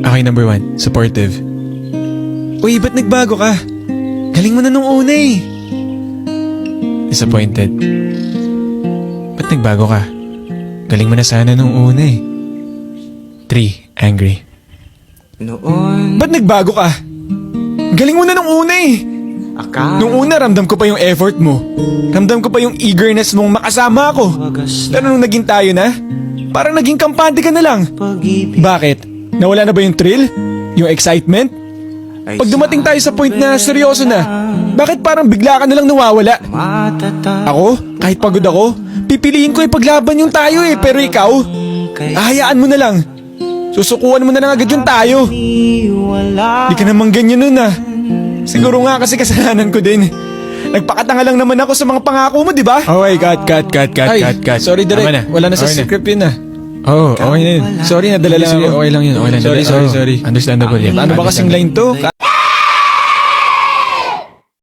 Okay, number 1, supportive. Uy, ba't nagbago ka? Galing mo na nung una eh. Disappointed. Ba't nagbago ka? Galing mo na sana nung una eh. 3, angry. Ba't nagbago ka? Galing mo na nung una eh. Nung una, ramdam ko pa yung effort mo. Ramdam ko pa yung eagerness mong makasama ako. Pero nung naging tayo na, parang naging kampante ka na lang. Bakit? Nawala na ba yung thrill? Yung excitement? Pag dumating tayo sa point na seryoso na, bakit parang bigla ka na lang nawawala? Ako, kahit pagod ako, pipiliin ko ipaglaban yung tayo eh. Pero ikaw, ahayaan mo na lang. Susukuan mo na lang agad yung tayo. Di ka naman ganyan nun ah. Siguro nga kasi kasalanan ko din. Nagpakatanga lang naman ako sa mga pangako mo, di ba? Okay, cut. Sorry, Direk. Wala na sa script yun ah. Oh, okay na yun. Sorry, nadala lang ako. Okay lang yun. Sorry. Understandable yan. Ano ba kasing line to?